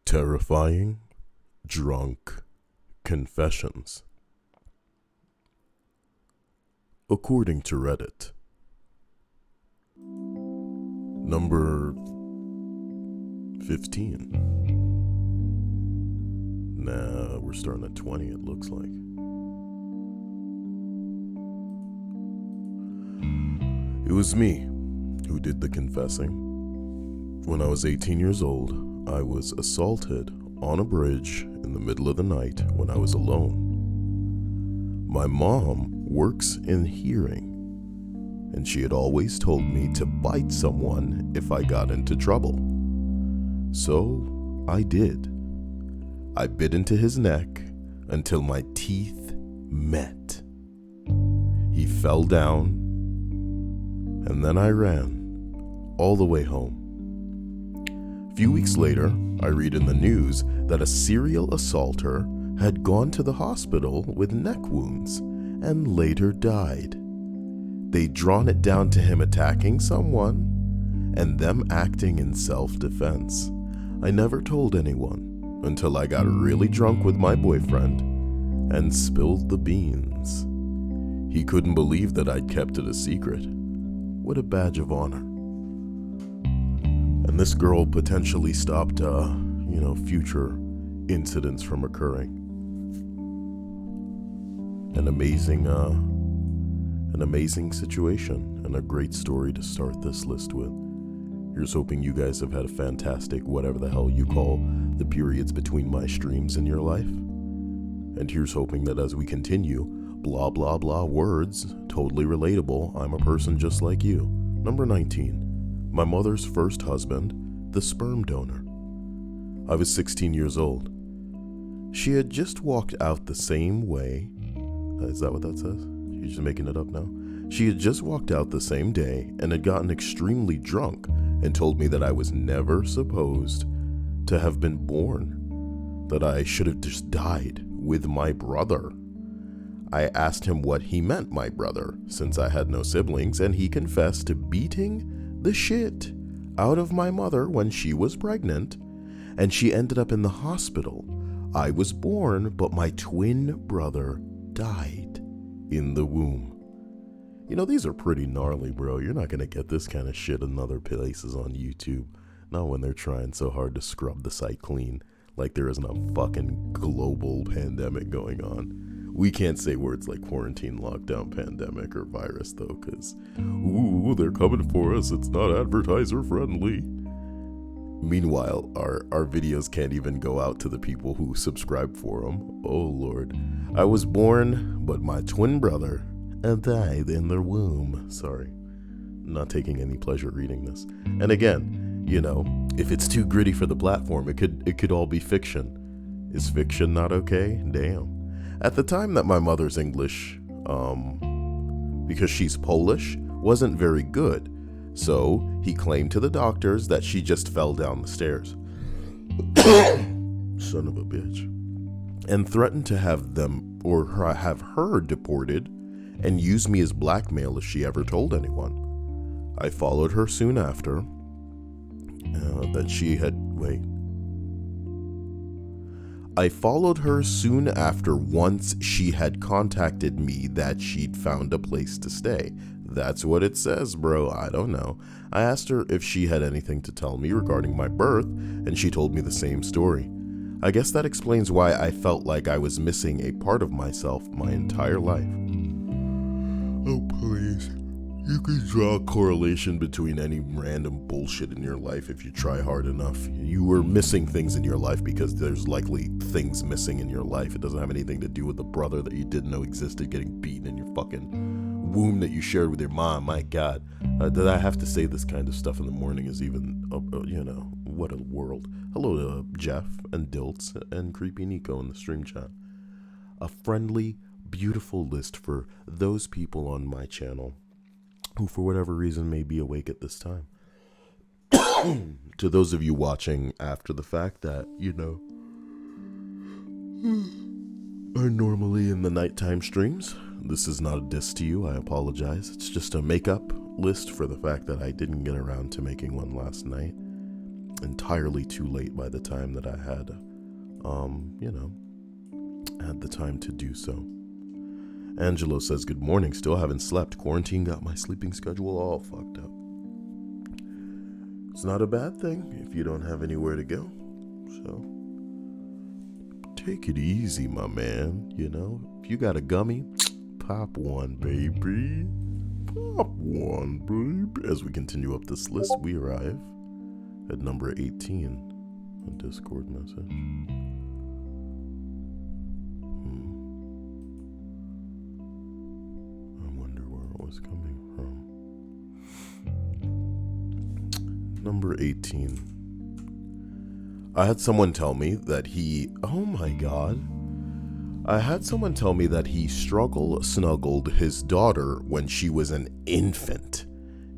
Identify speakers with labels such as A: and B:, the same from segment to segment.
A: Terrifying drunk confessions. According to Reddit. Number 15. Nah, we're starting at 20, it looks like. It was me who did the confessing. When I was 18 years old, I was assaulted on a bridge in the middle of the night when I was alone. My mom works in hearing, and she had always told me to bite someone if I got into trouble. So I did. I bit into his neck until my teeth met. He fell down, and then I ran all the way home. A few weeks later, I read in the news that a serial assaulter had gone to the hospital with neck wounds and later died. They'd drawn it down to him attacking someone and them acting in self-defense. I never told anyone until I got really drunk with my boyfriend and spilled the beans. He couldn't believe that I'd kept it a secret. What a badge of honor. And this girl potentially stopped, future incidents from occurring. An amazing situation and a great story to start this list with. Here's hoping you guys have had a fantastic whatever the hell you call the periods between my streams in your life. And here's hoping that as we continue, blah blah blah words, totally relatable, I'm a person just like you. Number 19. My mother's first husband, the sperm donor. I was 16 years old. She had just walked out the same way. Is that what that says? She's just making it up now. She had just walked out the same day and had gotten extremely drunk and told me that I was never supposed to have been born, that I should have just died with my brother. I asked him what he meant, my brother, since I had no siblings, and he confessed to beating the shit out of my mother when she was pregnant, and she ended up in the hospital. I was born, but my twin brother died in the womb. You know, these are pretty gnarly, bro. You're not gonna get this kind of shit in other places on YouTube. Not when they're trying so hard to scrub the site clean, like there isn't a fucking global pandemic going on. We can't say words like quarantine, lockdown, pandemic, or virus, though, because, ooh, they're coming for us. It's not advertiser friendly. Meanwhile, our videos can't even go out to the people who subscribe for them. Oh, Lord. I was born, but my twin brother died in their womb. Sorry. I'm not taking any pleasure reading this. And again, if it's too gritty for the platform, it could all be fiction. Is fiction not okay? Damn. At the time that my mother's English, because she's Polish, wasn't very good, so he claimed to the doctors that she just fell down the stairs. Son of a bitch. And threatened to have them, or have her deported, and use me as blackmail if she ever told anyone. I followed her soon after, I followed her soon after once she had contacted me that she'd found a place to stay. That's what it says, bro. I don't know. I asked her if she had anything to tell me regarding my birth, and she told me the same story. I guess that explains why I felt like I was missing a part of myself my entire life. Oh, please. You could draw a correlation between any random bullshit in your life if you try hard enough. You were missing things in your life because there's likely things missing in your life. It doesn't have anything to do with the brother that you didn't know existed getting beaten in your fucking womb that you shared with your mom. My God. That I have to say this kind of stuff in the morning is even, what a world. Hello to Jeff and Dilts and Creepy Nico in the stream chat. A friendly, beautiful list for those people on my channel who for whatever reason may be awake at this time. To those of you watching after the fact that, are normally in the nighttime streams, this is not a diss to you, I apologize. It's just a makeup list for the fact that I didn't get around to making one last night. entirely too late by the time that I had, had the time to do so. Angelo says, good morning, still haven't slept. Quarantine got my sleeping schedule all fucked up. It's not a bad thing if you don't have anywhere to go. So, take it easy, my man. If you got a gummy, pop one, baby. Pop one, baby. As we continue up this list, we arrive at number 18. A Discord message. I wonder where it was coming from. Number 18. I had someone tell me that he snuggled his daughter when she was an infant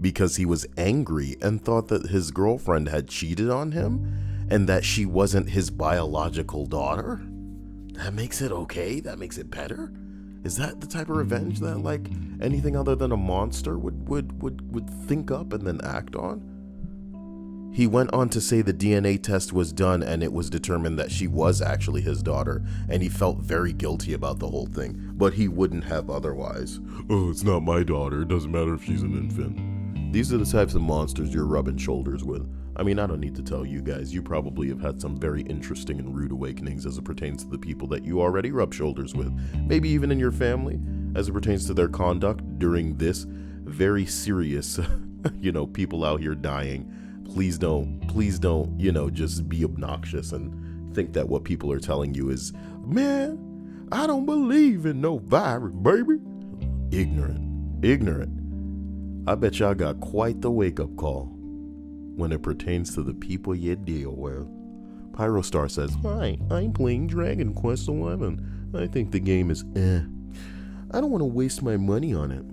A: because he was angry and thought that his girlfriend had cheated on him and that she wasn't his biological daughter. That makes it okay? That makes it better? Is that the type of revenge that like anything other than a monster would think up and then act on? He went on to say the DNA test was done and it was determined that she was actually his daughter, and he felt very guilty about the whole thing, but he wouldn't have otherwise. Oh, it's not my daughter. It doesn't matter if she's an infant. These are the types of monsters you're rubbing shoulders with. I mean, I don't need to tell you guys. You probably have had some very interesting and rude awakenings as it pertains to the people that you already rub shoulders with. Maybe even in your family, as it pertains to their conduct during this very serious, people out here dying. Please don't, just be obnoxious and think that what people are telling you is, man, I don't believe in no virus, baby. Ignorant. I bet y'all got quite the wake-up call when it pertains to the people you deal with. Pyrostar says, hi, I'm playing Dragon Quest XI. I think the game is I don't want to waste my money on it.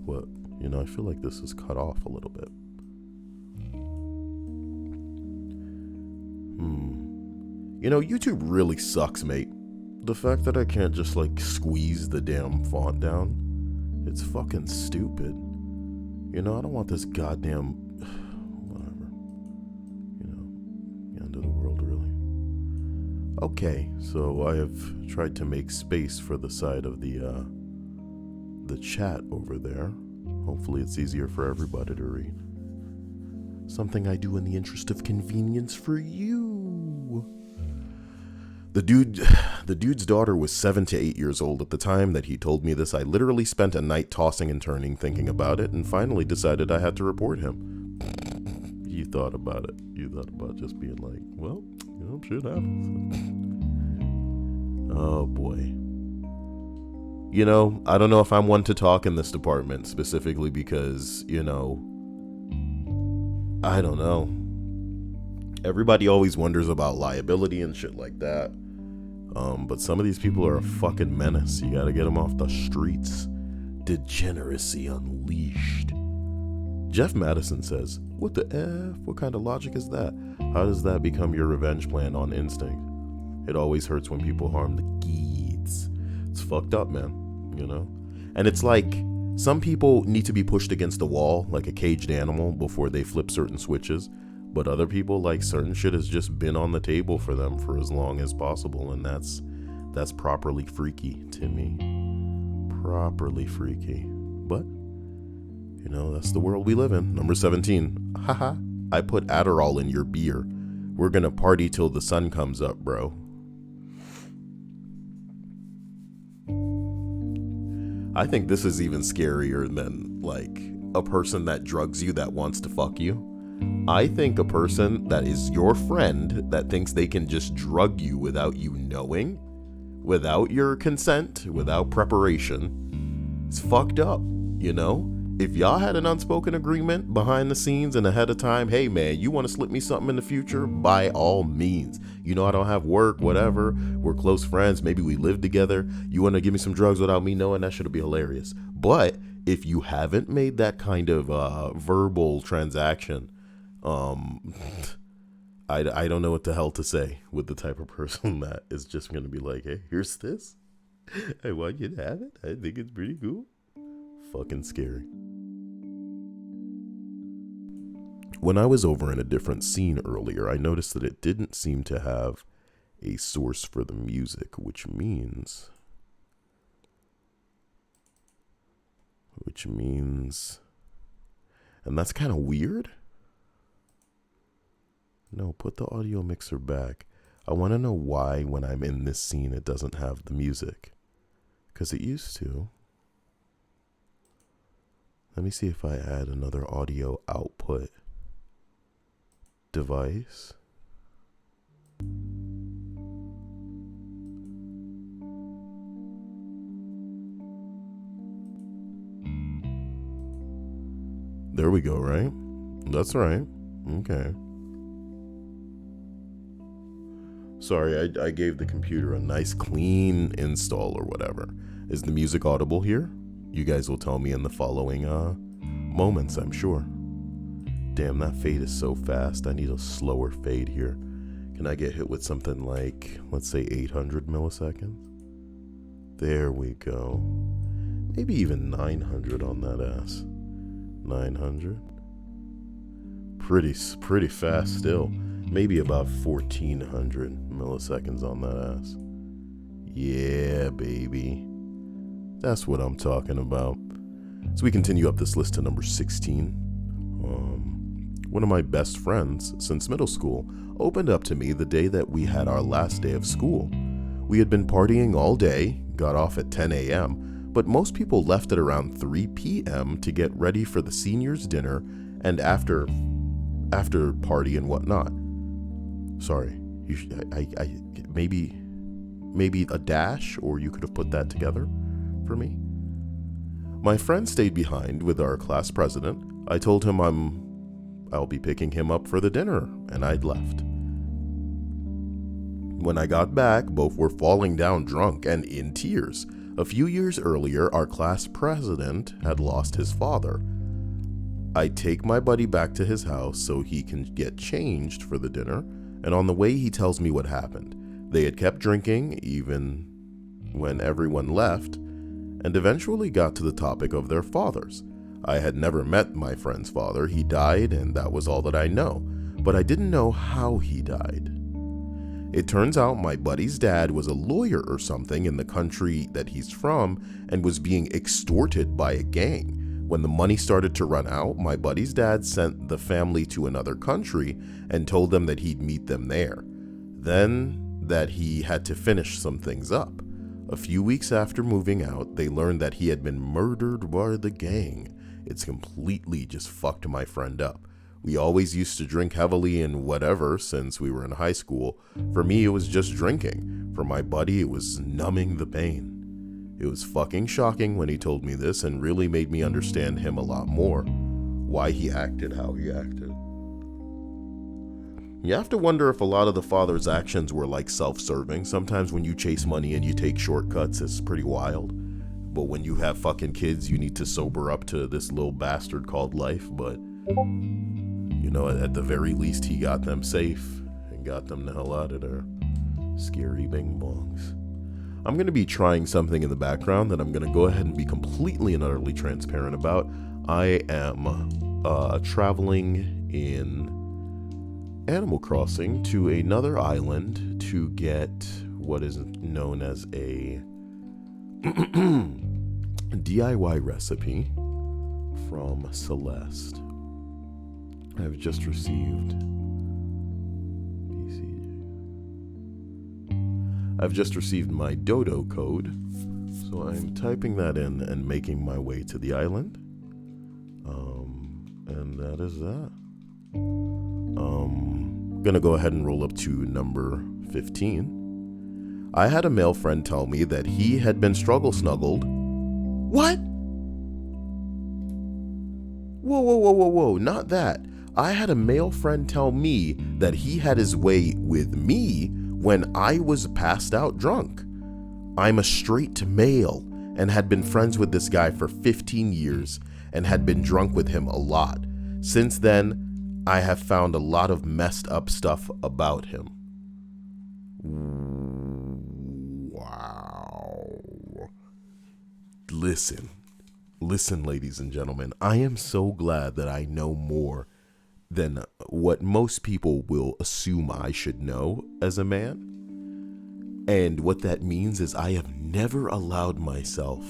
A: What? I feel like this is cut off a little bit. YouTube really sucks, mate. The fact that I can't just squeeze the damn font down, it's fucking stupid. I don't want this goddamn whatever. The end of the world, really. Okay, so I have tried to make space for the side of the chat over there. Hopefully it's easier for everybody to read. Something I do in the interest of convenience for you. The dude's daughter was 7 to 8 years old at the time that he told me this. I literally spent a night tossing and turning thinking about it and finally decided I had to report him. You thought about it. You thought about just being like, well, shit happens. Oh boy. I don't know if I'm one to talk in this department specifically because, I don't know. Everybody always wonders about liability and shit like that. But some of these people are a fucking menace. You gotta get them off the streets. Degeneracy unleashed. Jeff Madison says, what the F? What kind of logic is that? How does that become your revenge plan on instinct? It always hurts when people harm the kids. It's fucked up, man. And it's like, some people need to be pushed against the wall like a caged animal before they flip certain switches. But other people, certain shit has just been on the table for them for as long as possible. And that's properly freaky to me. Properly freaky. But, that's the world we live in. Number 17. Haha. I put Adderall in your beer. We're gonna party till the sun comes up, bro. I think this is even scarier than, a person that drugs you that wants to fuck you. I think a person that is your friend that thinks they can just drug you without you knowing, without your consent, without preparation, it's fucked up, If y'all had an unspoken agreement behind the scenes and ahead of time, hey man, you want to slip me something in the future? By all means. I don't have work, whatever. We're close friends. Maybe we live together. You want to give me some drugs without me knowing? That should be hilarious. But if you haven't made that kind of verbal transaction, I don't know what the hell to say with the type of person that is just going to be like, hey, here's this. I want you to have it. I think it's pretty cool. Fucking scary. When I was over in a different scene earlier, I noticed that it didn't seem to have a source for the music, which means, and that's kind of weird. No, put the audio mixer back. I want to know why when I'm in this scene it doesn't have the music, because it used to. Let me see if I add another audio output device. There we go, right? That's right. Okay. Sorry, I gave the computer a nice clean install or whatever. Is the music audible here? You guys will tell me in the following moments, I'm sure. Damn, that fade is so fast. I need a slower fade here. Can I get hit with something like, let's say 800 milliseconds? There we go. Maybe even 900 on that ass. 900. Pretty fast still. Maybe about 1400 milliseconds on that ass. Yeah, baby. That's what I'm talking about. So we continue up this list to number 16. One of my best friends since middle school opened up to me the day that we had our last day of school. We had been partying all day, got off at 10 a.m., but most people left at around 3 p.m. to get ready for the seniors' dinner and after party and whatnot. Sorry, maybe a dash, or you could have put that together for me. My friend stayed behind with our class president. I told him I'll be picking him up for the dinner, and I'd left. When I got back, both were falling down drunk and in tears. A few years earlier, our class president had lost his father. I take my buddy back to his house so he can get changed for the dinner, and on the way he tells me what happened. They had kept drinking even when everyone left, and eventually got to the topic of their fathers. I had never met my friend's father. He died, and that was all that I know, but I didn't know how he died. It turns out my buddy's dad was a lawyer or something in the country that he's from and was being extorted by a gang. When the money started to run out, my buddy's dad sent the family to another country and told them that he'd meet them there. Then that he had to finish some things up. A few weeks after moving out, they learned that he had been murdered by the gang. It's completely just fucked my friend up. We always used to drink heavily and whatever since we were in high school. For me, it was just drinking. For my buddy, it was numbing the pain. It was fucking shocking when he told me this and really made me understand him a lot more. Why he acted how he acted. You have to wonder if a lot of the father's actions were like self-serving. Sometimes when you chase money and you take shortcuts, it's pretty wild. But when you have fucking kids, you need to sober up to this little bastard called life. But, you know, at the very least, he got them safe and got them the hell out of there. Scary bing bongs. I'm going to be trying something in the background that I'm going to go ahead and be completely and utterly transparent about. I am traveling in Animal Crossing to another island to get what is known as a DIY recipe from Celeste. I've just received my dodo code, so I'm typing that in and making my way to the island. And that is that. Gonna go ahead and roll up to number 15. I had a male friend tell me that he had been struggle snuggled. What? Whoa, not that. I had a male friend tell me that he had his way with me when I was passed out drunk. I'm a straight male and had been friends with this guy for 15 years and had been drunk with him a lot. Since then, I have found a lot of messed up stuff about him. Wow. Listen, ladies and gentlemen, I am so glad that I know more than what most people will assume I should know as a man. And what that means is I have never allowed myself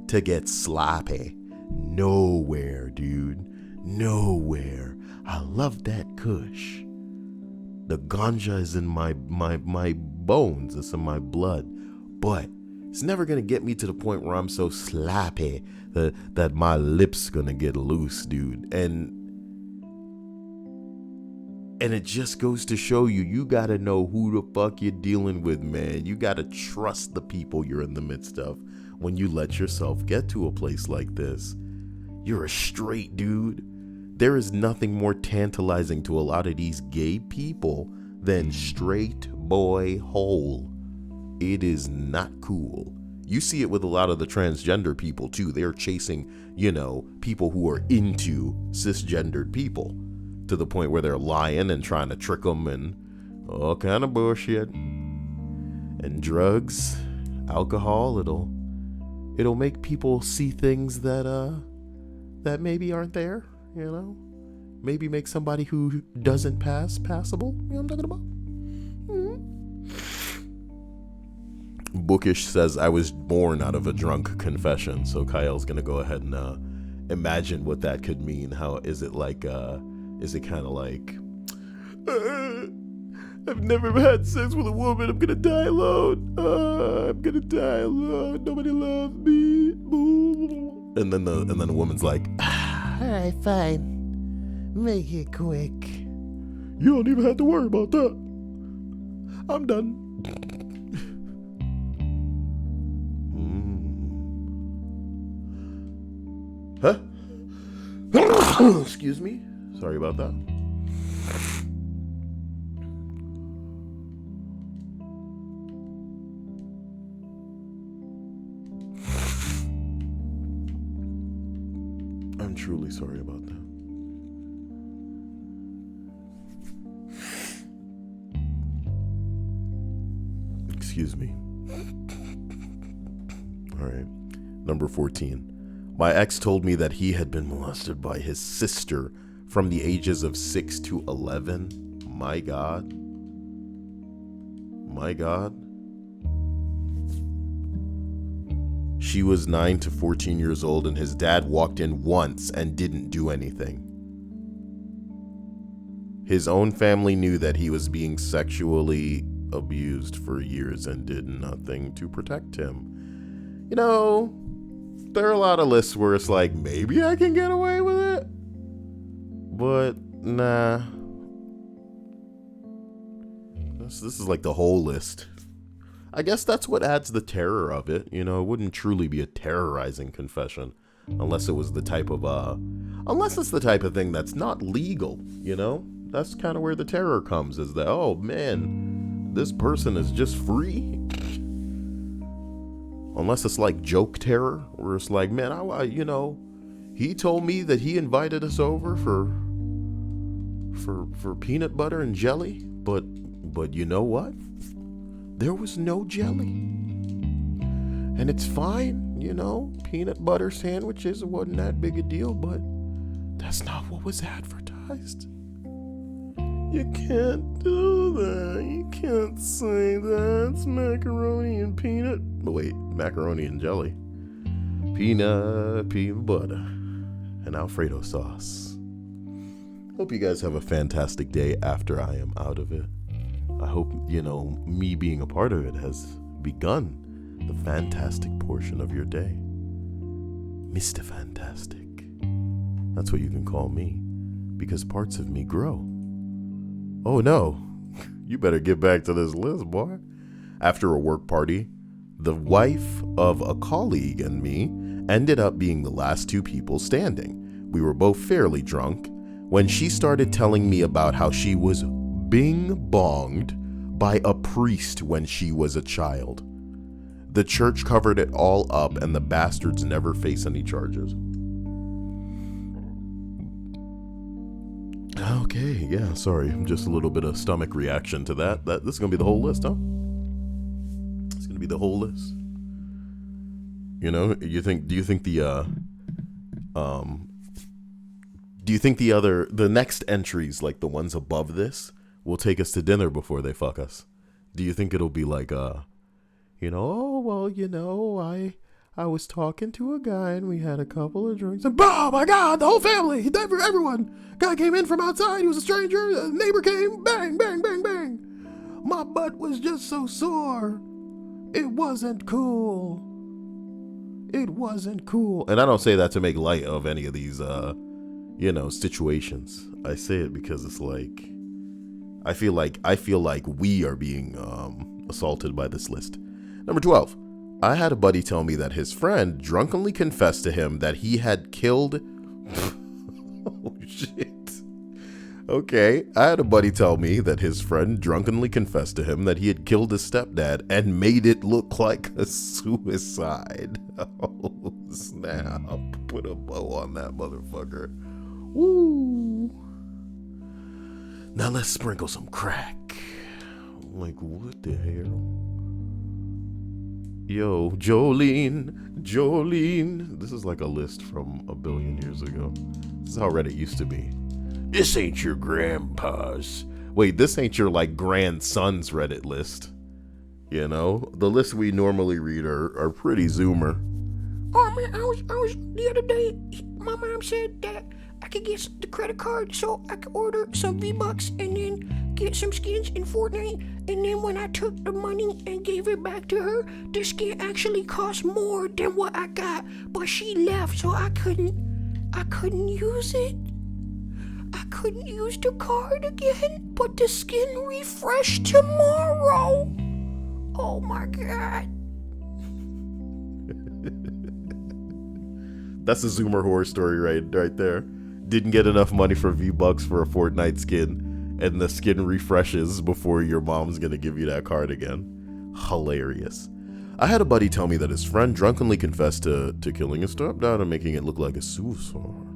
A: to get sloppy. Nowhere, dude. Nowhere. I love that kush. The ganja is in my bones. It's in my blood. But it's never going to get me to the point where I'm so sloppy that my lips going to get loose, dude. And it just goes to show you got to know who the fuck you're dealing with, man. You got to trust the people you're in the midst of when you let yourself get to a place like this. You're a straight dude. There is nothing more tantalizing to a lot of these gay people than straight boy hole. It is not cool. You see it with a lot of the transgender people too. They're chasing, people who are into cisgendered people to the point where they're lying and trying to trick them and all kind of bullshit. And drugs, alcohol, it'll make people see things that maybe aren't there, maybe make somebody who doesn't passable. You know what I'm talking about? Bookish says, I was born out of a drunk confession. So Cyael's gonna go ahead and imagine what that could mean. How is it like, is it kind of like, I've never had sex with a woman, I'm gonna die alone, nobody loves me. And then the woman's like, alright, fine, make it quick. You don't even have to worry about that. I'm done. Huh? Excuse me. Sorry about that. I'm truly sorry about that. Excuse me. All right. Number 14. My ex told me that he had been molested by his sister from the ages of 6 to 11. My God. My God. She was 9 to 14 years old, and his dad walked in once and didn't do anything. His own family knew that he was being sexually abused for years and did nothing to protect him. There are a lot of lists where it's like, maybe I can get away with it. But, nah. This is like the whole list. I guess that's what adds the terror of it. It wouldn't truly be a terrorizing confession. Unless it was the type of, unless it's the type of thing that's not legal, That's kind of where the terror comes, is that, oh man, this person is just free. Unless it's like joke terror, where it's like, man, he told me that he invited us over for peanut butter and jelly, but you know what? There was no jelly. And it's fine, peanut butter sandwiches wasn't that big a deal, but that's not what was advertised. You can't do that. You can't say that. It's macaroni and peanut. Wait, macaroni and jelly. Peanut butter, and Alfredo sauce. Hope you guys have a fantastic day after I am out of it. I hope, me being a part of it has begun the fantastic portion of your day. Mr. Fantastic. That's what you can call me, because parts of me grow. Oh no, you better get back to this list, boy. After a work party, the wife of a colleague and me ended up being the last two people standing. We were both fairly drunk when she started telling me about how she was bing-bonged by a priest when she was a child. The church covered it all up, and the bastards never face any charges. Okay, yeah, sorry. Just a little bit of stomach reaction to that. This is going to be the whole list, huh? It's going to be the whole list. Do you think the Do you think the next entries, like the ones above this, will take us to dinner before they fuck us? Do you think it'll be like, oh, well, I was talking to a guy and we had a couple of drinks and oh my God, the whole family, everyone. Guy came in from outside. He was a stranger. A neighbor came. Bang, bang, bang, bang. My butt was just so sore. It wasn't cool. It wasn't cool. And I don't say that to make light of any of these, situations. I say it because it's like, I feel like we are being assaulted by this list. Number 12. I had a buddy tell me that his friend drunkenly confessed to him that he had killed... Oh, shit. Okay. I had a buddy tell me that his friend drunkenly confessed to him that he had killed his stepdad and made it look like a suicide. Oh, snap. Put a bow on that motherfucker. Woo. Now let's sprinkle some crack. Like, what the hell? Yo, Jolene. This is like a list from a billion years ago. This is how Reddit used to be. This ain't your grandpa's. Wait, this ain't your like grandson's Reddit list. You know, the lists we normally read are pretty zoomer.
B: Oh man, I was the other day. My mom said that I could get the credit card so I could order some V-Bucks and then get some skins in Fortnite. And then when I took the money and gave it back to her, the skin actually cost more than what I got. But she left, so I couldn't use it. I couldn't use the card again, but the skin refreshed tomorrow. Oh my God.
A: That's a Zoomer horror story right there. Didn't get enough money for V-Bucks for a Fortnite skin, and the skin refreshes before your mom's gonna give you that card again. Hilarious. I had a buddy tell me that his friend drunkenly confessed to killing his stepdad and making it look like a suicide.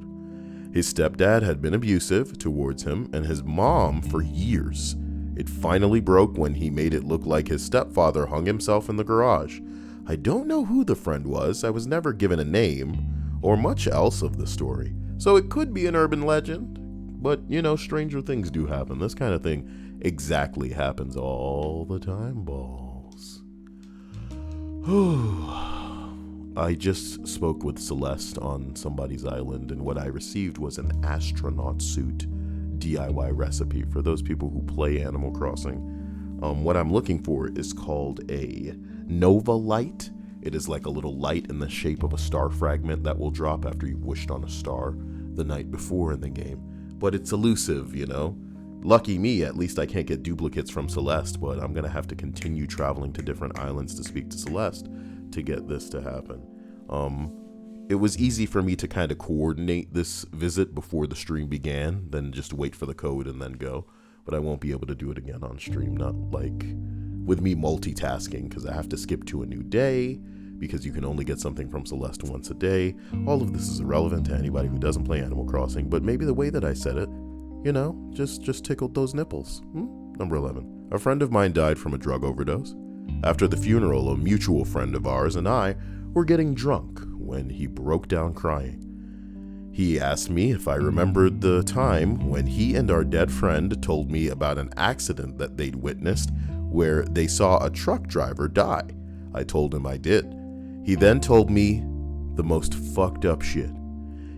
A: His stepdad had been abusive towards him and his mom for years. It finally broke when he made it look like his stepfather hung himself in the garage. I don't know who the friend was. I was never given a name or much else of the story. So it could be an urban legend, but stranger things do happen. This kind of thing exactly happens all the time, balls. I just spoke with Celeste on somebody's island, and what I received was an astronaut suit DIY recipe for those people who play Animal Crossing. What I'm looking for is called a Nova Light. It is like a little light in the shape of a star fragment that will drop after you've wished on a star the night before in the game. But it's elusive, Lucky me, at least I can't get duplicates from Celeste, but I'm going to have to continue traveling to different islands to speak to Celeste to get this to happen. It was easy for me to kind of coordinate this visit before the stream began, then just wait for the code and then go. But I won't be able to do it again on stream, not like with me multitasking, because I have to skip to a new day, because you can only get something from Celeste once a day. All of this is irrelevant to anybody who doesn't play Animal Crossing, but maybe the way that I said it, just tickled those nipples. Number 11. A friend of mine died from a drug overdose. After the funeral, a mutual friend of ours and I were getting drunk when he broke down crying. He asked me if I remembered the time when he and our dead friend told me about an accident that they'd witnessed where they saw a truck driver die. I told him I did. He then told me the most fucked up shit.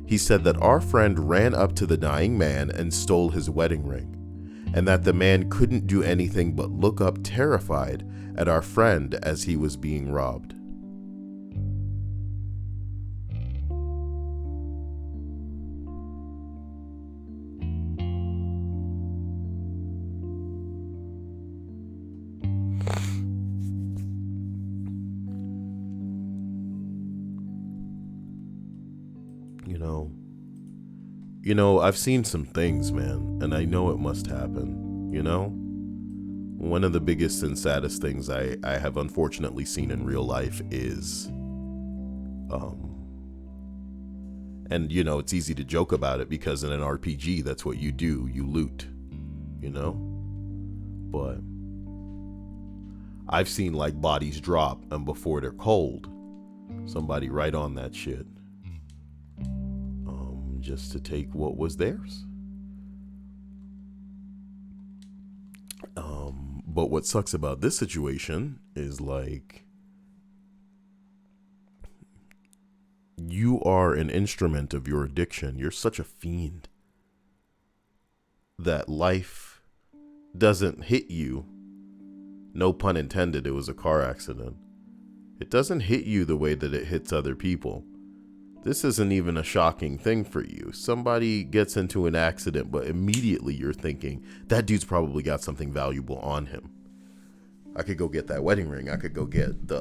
A: He said that our friend ran up to the dying man and stole his wedding ring, and that the man couldn't do anything but look up terrified at our friend as he was being robbed. I've seen some things, man, and I know it must happen, One of the biggest and saddest things I have unfortunately seen in real life is, and it's easy to joke about it because in an RPG, that's what you do, you loot, but I've seen like bodies drop and before they're cold, somebody right on that shit. just to take what was theirs. But what sucks about this situation is, like, you are an instrument of your addiction. You're such a fiend that life doesn't hit you. No pun intended, it was a car accident. It doesn't hit you the way that it hits other people. This isn't even a shocking thing for you. Somebody gets into an accident, but immediately you're thinking, that dude's probably got something valuable on him. I could go get that wedding ring. I could go get the,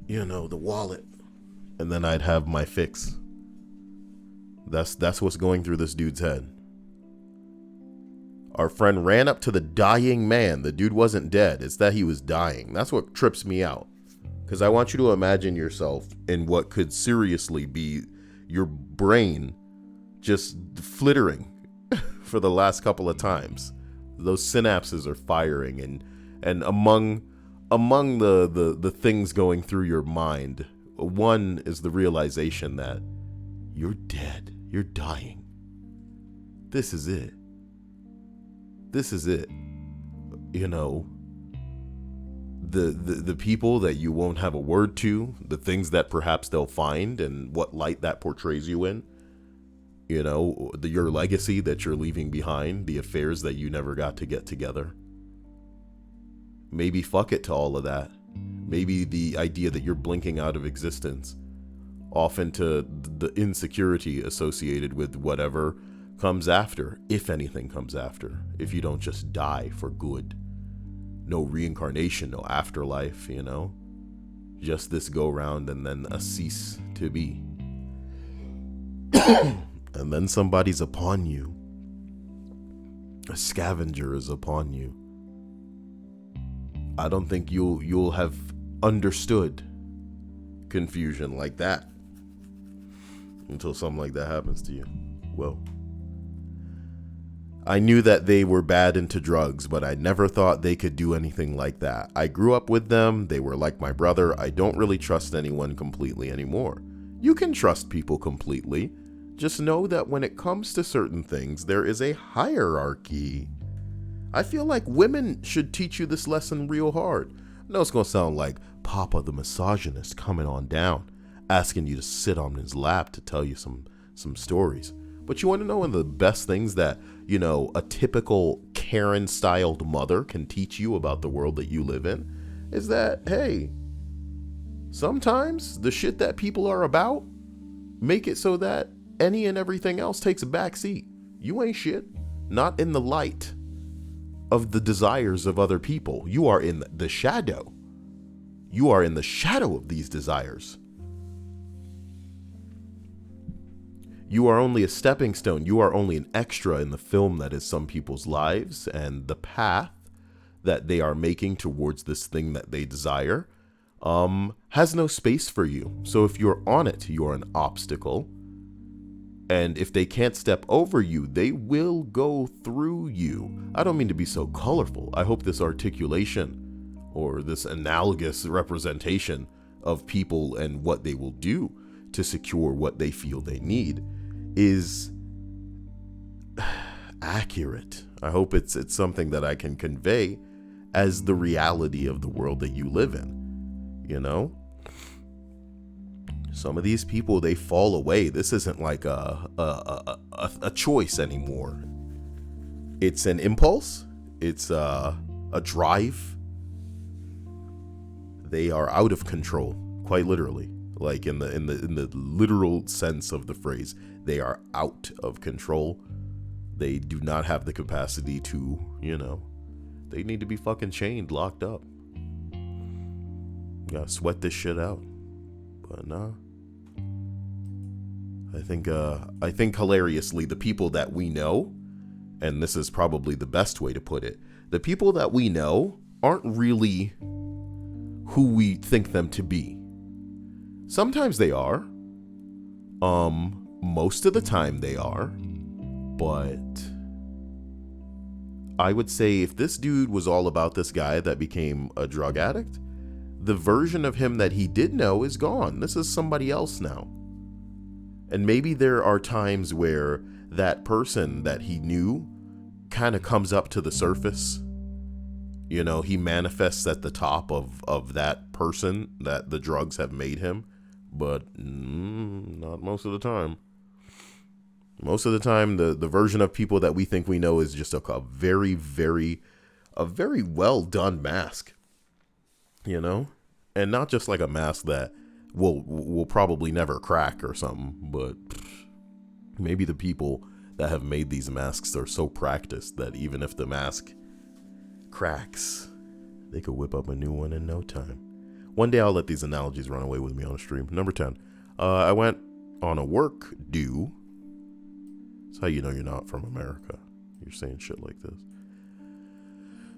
A: the wallet. And then I'd have my fix. That's what's going through this dude's head. Our friend ran up to the dying man. The dude wasn't dead. It's that he was dying. That's what trips me out. Because I want you to imagine yourself in what could seriously be your brain just flittering for the last couple of times. Those synapses are firing, and among the things going through your mind, one is the realization that you're dead. You're dying. This is it. This is it. The people that you won't have a word to, the things that perhaps they'll find and what light that portrays you in, your legacy that you're leaving behind, the affairs that you never got to get together. Maybe fuck it to all of that. Maybe the idea that you're blinking out of existence off into the insecurity associated with whatever comes after, if anything comes after, if you don't just die for good. No reincarnation, no afterlife, just this go round and then a cease to be. And then somebody's upon you. A scavenger is upon you. I don't think you'll have understood confusion like that until something like that happens to you. Well, I knew that they were bad into drugs, but I never thought they could do anything like that. I grew up with them. They were like my brother. I don't really trust anyone completely anymore. You can trust people completely. Just know that when it comes to certain things, there is a hierarchy. I feel like women should teach you this lesson real hard. I know it's going to sound like Papa the misogynist coming on down, asking you to sit on his lap to tell you some stories. But you want to know one of the best things that, a typical Karen-styled mother can teach you about the world that you live in is that, hey, sometimes the shit that people are about make it so that any and everything else takes a back seat. You ain't shit. Not in the light of the desires of other people. You are in the shadow. You are in the shadow of these desires. You are only a stepping stone. You are only an extra in the film that is some people's lives and the path that they are making towards this thing that they desire has no space for you. So if you're on it, you're an obstacle. And if they can't step over you, they will go through you. I don't mean to be so colorful. I hope this articulation or this analogous representation of people and what they will do to secure what they feel they need is accurate. I hope it's something that I can convey as the reality of the world that you live in. Some of these people, they fall away. This isn't like a choice anymore. It's an impulse. It's a drive. They are out of control, quite literally. Like in the literal sense of the phrase, they are out of control. They do not have the capacity to, they need to be fucking chained, locked up. Gotta sweat this shit out. But nah. I think hilariously, the people that we know, and this is probably the best way to put it, the people that we know aren't really who we think them to be. Sometimes they are. Most of the time they are. But I would say if this dude was all about this guy that became a drug addict, the version of him that he did know is gone. This is somebody else now. And maybe there are times where that person that he knew kind of comes up to the surface. You know, he manifests at the top of that person that the drugs have made him. But not most of the time. Most of the time, the version of people that we think we know is just a very, very well done mask. You know? And not just like a mask that will probably never crack or something, but maybe the people that have made these masks are so practiced that even if the mask cracks, they could whip up a new one in no time. One day I'll let these analogies run away with me on a stream. Number 10. I went on a work due. That's how you know you're not from America. You're saying shit like this.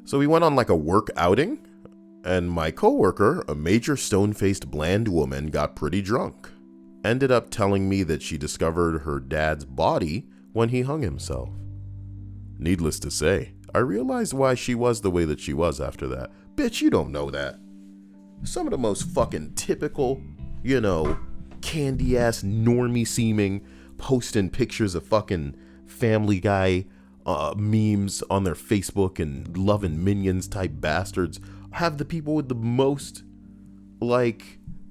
A: So we went on like a work outing, and my coworker, a major stone-faced bland woman, got pretty drunk. Ended up telling me that she discovered her dad's body when he hung himself. Needless to say, I realized why she was the way that she was after that. Bitch, you don't know that. Some of the most fucking typical, candy-ass, normie-seeming, posting pictures of fucking Family Guy memes on their Facebook and loving Minions type bastards have the people with the most,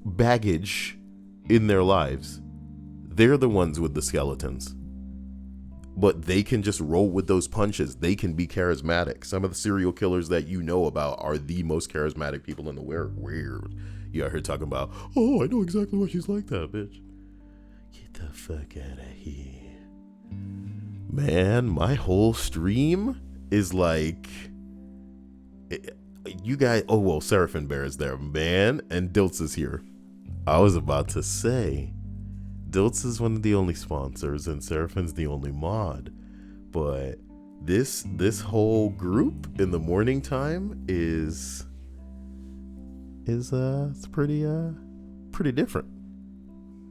A: baggage in their lives. They're the ones with the skeletons. But they can just roll with those punches. They can be charismatic. Some of the serial killers that you know about are the most charismatic people in the world. Weird. You out here talking about, oh, I know exactly why she's like that, bitch. Get the fuck out of here. Man, my whole stream is like... You guys... Oh, well, Seraphim Bear is there, man. And Diltz is here. I was about to say... Diltz is one of the only sponsors and Seraphine's the only mod, but this whole group in the morning time is it's pretty different.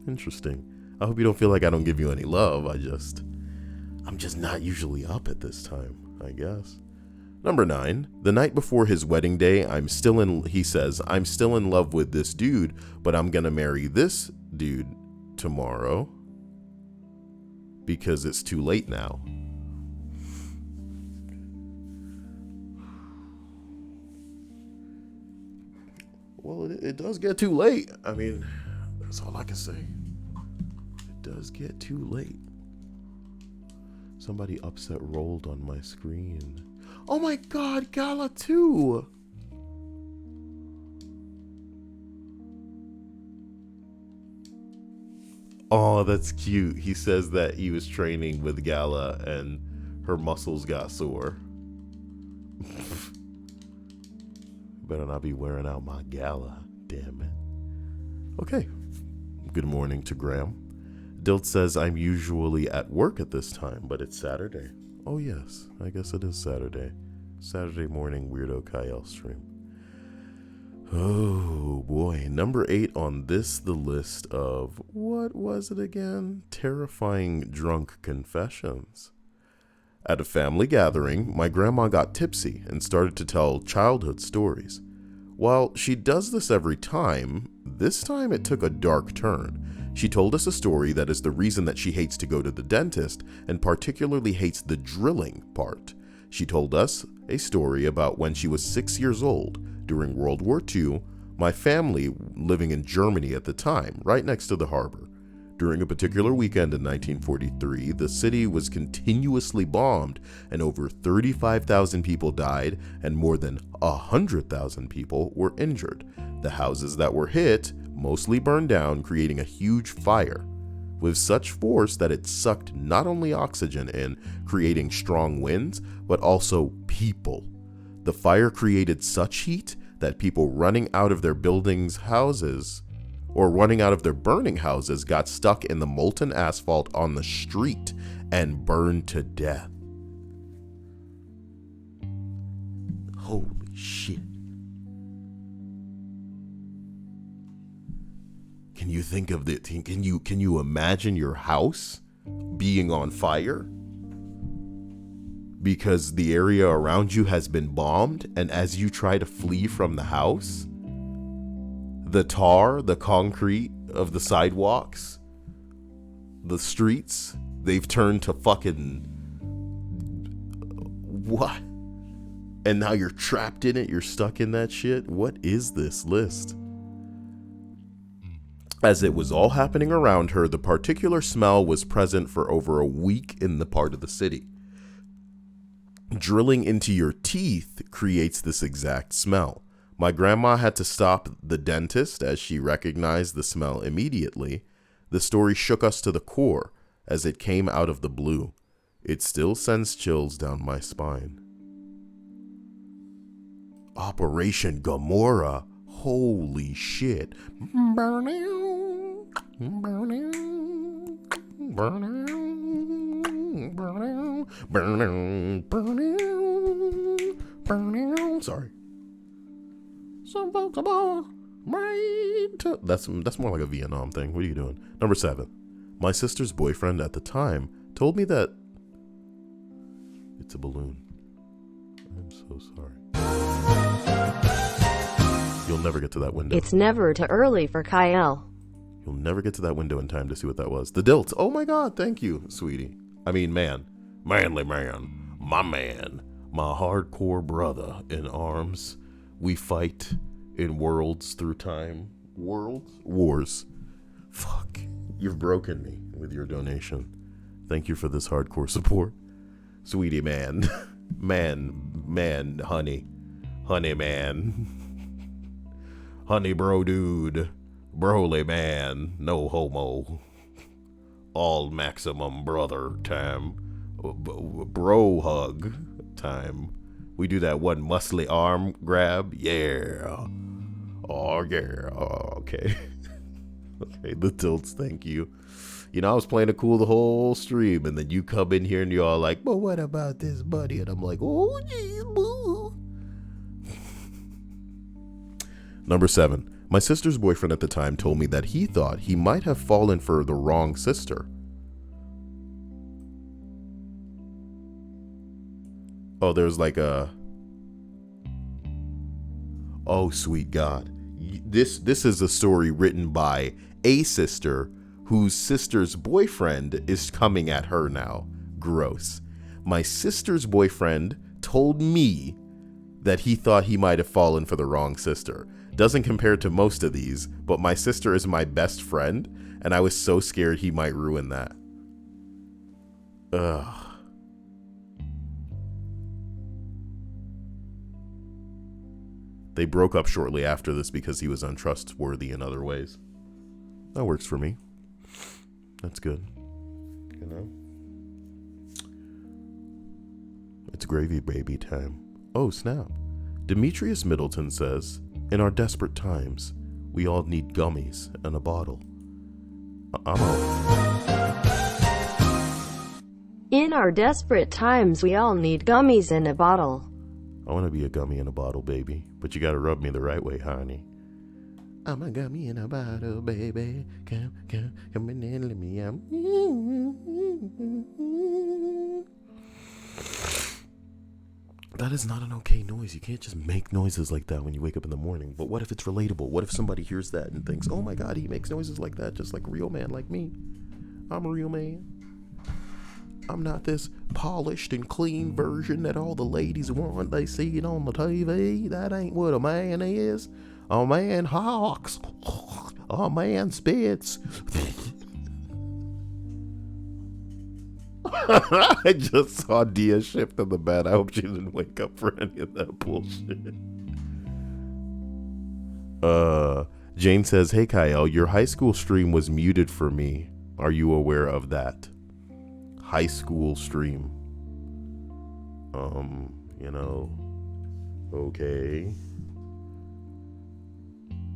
A: Interesting. I hope you don't feel like I don't give you any love. I'm just not usually up at this time, I guess. Number 9, the night before his wedding day, he says, I'm still in love with this dude, but I'm gonna marry this dude tomorrow because it's too late now. Well, it does get too late. I mean, that's all I can say. It does get too late. Somebody upset rolled on my screen. Oh my god, Gala 2! Oh, that's cute. He says that he was training with Gala and her muscles got sore. Better not be wearing out my Gala, damn it. Okay. Good morning to Graham. Dilt says I'm usually at work at this time, but it's Saturday. Oh yes, I guess it is Saturday. Saturday morning Weirdo Cyael stream. Oh boy, number 8 on the list of, what was it again? Terrifying drunk confessions. At a family gathering, my grandma got tipsy and started to tell childhood stories. While she does this every time, this time it took a dark turn. She told us a story that is the reason that she hates to go to the dentist and particularly hates the drilling part. She told us a story about when she was 6 years old. During World War II, my family living in Germany at the time, right next to the harbor. During a particular weekend in 1943, the city was continuously bombed and over 35,000 people died and more than 100,000 people were injured. The houses that were hit mostly burned down, creating a huge fire with such force that it sucked not only oxygen in, creating strong winds, but also people. The fire created such heat that people running out of their burning houses got stuck in the molten asphalt on the street and burned to death. Holy shit. Can you think of it? Can you imagine your house being on fire? Because the area around you has been bombed, and as you try to flee from the house, the concrete of the sidewalks the streets, they've turned to fucking what? And now you're trapped in it. You're stuck in that shit. What is this list? As it was all happening around her, the particular smell was present for over a week in the part of the city. Drilling into your teeth creates this exact smell. My grandma had to stop the dentist as she recognized the smell immediately. The story shook us to the core as it came out of the blue. It still sends chills down my spine. Operation Gomorrah. Holy shit. Sorry. Some folks are born made to... That's more like a Vietnam thing. What are you doing? Number 7. My sister's boyfriend at the time told me that it's a balloon. I'm so sorry. You'll never get to that window.
C: It's never too early for Cyael.
A: You'll never get to that window in time to see what that was. The Dilts. Oh my God. Thank you, sweetie. I mean, man. Manly man. My man. My hardcore brother in arms. We fight in worlds through time. Worlds? Wars. Fuck. You've broken me with your donation. Thank you for this hardcore support. Sweetie man. Man, honey. Honey man. Honey bro dude. Broly man. No homo. All maximum brother time. Bro hug time. We do that one muscly arm grab. Yeah. Oh yeah. Oh, okay. Okay, the tilts, thank you. You know, I was playing it cool the whole stream, and then you come in here and you're all like, but what about this, buddy? And I'm like, oh, geez, boo. Number 7. My sister's boyfriend at the time told me that he thought he might have fallen for the wrong sister. Oh, there's like a... Oh, sweet God. This is a story written by a sister whose sister's boyfriend is coming at her now. Gross. My sister's boyfriend told me that he thought he might have fallen for the wrong sister. Doesn't compare to most of these, but my sister is my best friend, and I was so scared he might ruin that. Ugh. They broke up shortly after this because he was untrustworthy in other ways. That works for me. That's good. You know? It's gravy baby time. Oh, snap. Demetrius Middleton says, in our desperate times, we all need gummies and a bottle. I'm out.
C: In our desperate times, we all need gummies and a bottle.
A: I want to be a gummy in a bottle, baby. But you got to rub me the right way, honey. I'm a gummy in a bottle, baby. Come in and let me out. That is not an okay noise. You can't just make noises like that when you wake up in the morning. But what if it's relatable? What if somebody hears that and thinks, oh my God, he makes noises like that just like a real man like me. I'm a real man. I'm not this polished and clean version that all the ladies want. They see it on the TV. That ain't what a man is. A man hawks. A man spits. I just saw Dia shift on the bed. I hope she didn't wake up for any of that bullshit. Jane says, hey Cyael, your high school stream was muted for me. Are you aware of that? High school stream. You know, okay.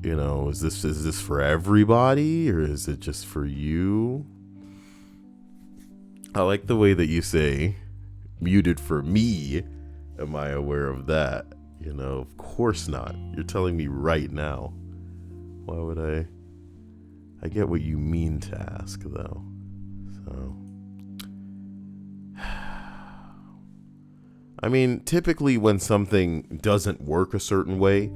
A: You know, is this for everybody or is it just for you? I like the way that you say muted for me. Am I aware of that? You know, of course not. You're telling me right now. Why would I? I get what you mean to ask though. So I mean, typically when something doesn't work a certain way,